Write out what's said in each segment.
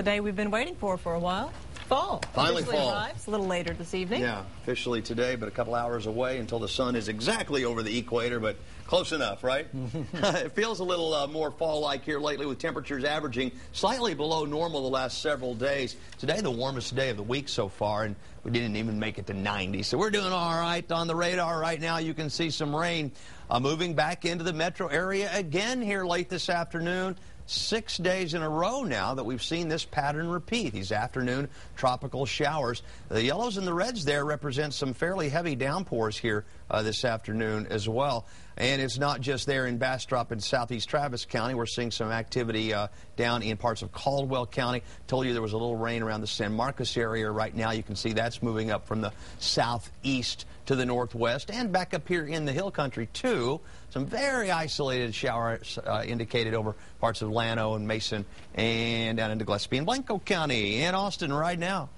the day we've been waiting for a while. Fall. Finally fall. Arrives a little later this evening. Yeah, officially today, but a couple hours away until the sun is exactly over the equator, but close enough, right? It feels a little more fall-like here lately with temperatures averaging slightly below normal the last several days. Today, the warmest day of the week so far, and we didn't even make it to 90. So we're doing all right. On the radar right now, you can see some rain moving back into the metro area again here late this afternoon. 6 days in a row now that we've seen this pattern repeat, these afternoon tropical showers. The yellows and the reds there represent some fairly heavy downpours here this afternoon as well. And it's not just there in Bastrop and southeast Travis County. We're seeing some activity down in parts of Caldwell County. Told you there was a little rain around the San Marcos area right now. You can see that's moving up from the southeast to the northwest and back up here in the hill country too. Some very isolated showers indicated over parts of Llano and Mason and down into Gillespie and Blanco County and Austin right now.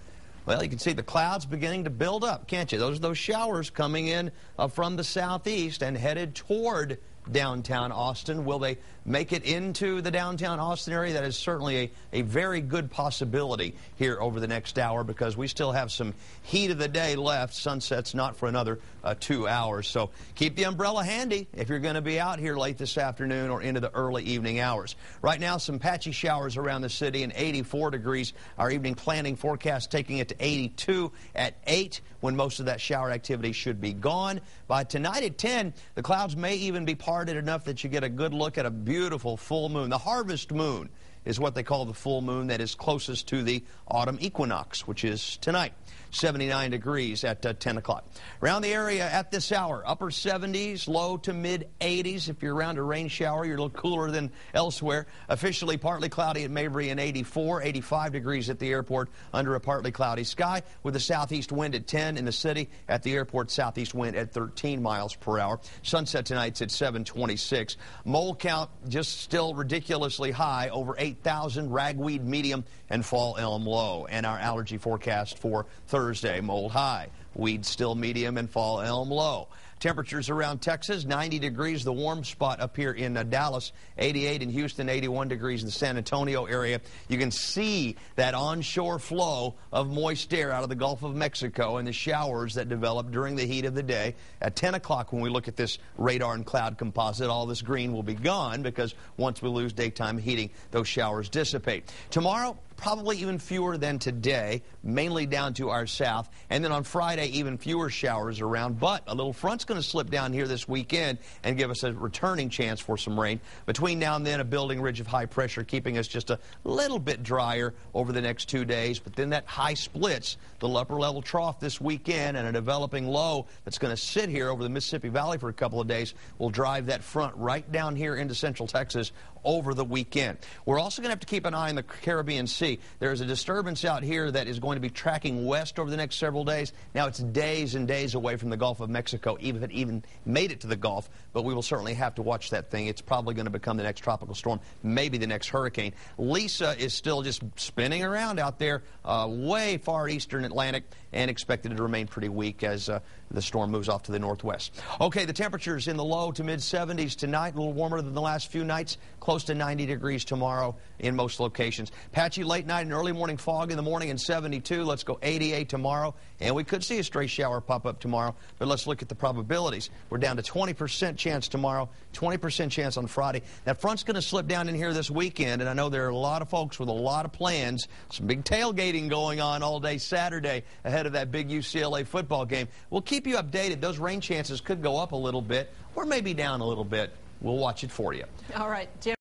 Well, you can see the clouds beginning to build up, can't you? Those showers coming in from the southeast and headed toward downtown Austin. Will they make it into the downtown Austin area? That is certainly a very good possibility here over the next hour because we still have some heat of the day left. Sunset's not for another 2 hours. So keep the umbrella handy if you're going to be out here late this afternoon or into the early evening hours. Right now, some patchy showers around the city and 84 degrees. Our evening planning forecast taking it to 82 at 8 when most of that shower activity should be gone. By tonight at 10, the clouds may even be parted enough that you get a good look at a beautiful full moon. The harvest moon is what they call the full moon that is closest to the autumn equinox, which is tonight. 79 degrees at 10 o'clock. Around the area at this hour, upper 70s, low to mid 80s. If you're around a rain shower, you're a little cooler than elsewhere. Officially partly cloudy at Mabry and 84, 85 degrees at the airport under a partly cloudy sky with a southeast wind at 10 in the city. At the airport, southeast wind at 13 miles per hour. Sunset tonight's at 7:26. Mole count just still ridiculously high, over 8,000, ragweed medium and fall elm low. And our allergy forecast for Thursday, mold high, weed still medium, and fall elm low. Temperatures around Texas, 90 degrees, the warm spot up here in Dallas, 88 in Houston, 81 degrees in the San Antonio area. You can see that onshore flow of moist air out of the Gulf of Mexico and the showers that develop during the heat of the day. At 10 o'clock when we look at this radar and cloud composite, all this green will be gone because once we lose daytime heating, those showers dissipate. Tomorrow, probably even fewer than today, mainly down to our south. And then on Friday, even fewer showers around. But a little front's going to slip down here this weekend and give us a returning chance for some rain. Between now and then, a building ridge of high pressure keeping us just a little bit drier over the next 2 days. But then that high splits, the upper level trough this weekend, and a developing low that's going to sit here over the Mississippi Valley for a couple of days will drive that front right down here into central Texas over the weekend. We're also going to have to keep an eye on the Caribbean Sea. There is a disturbance out here that is going to be tracking west over the next several days. Now it's days and days away from the Gulf of Mexico, even if it even made it to the Gulf, but we will certainly have to watch that thing. It's probably going to become the next tropical storm, maybe the next hurricane. Lisa is still just spinning around out there way far eastern Atlantic and expected to remain pretty weak as the storm moves off to the northwest. Okay, the temperatures in the low to mid 70s tonight, a little warmer than the last few nights, close to 90 degrees tomorrow in most locations. Patchy late night and early morning fog in the morning and 72. Let's go 88 tomorrow, and we could see a stray shower pop up tomorrow, but let's look at the probabilities. We're down to 20% chance tomorrow, 20% chance on Friday. That front's going to slip down in here this weekend, and I know there are a lot of folks with a lot of plans, some big tailgating going on all day Saturday ahead of that big UCLA football game. We'll keep you updated. Those rain chances could go up a little bit or maybe down a little bit. We'll watch it for you. All right, Jim.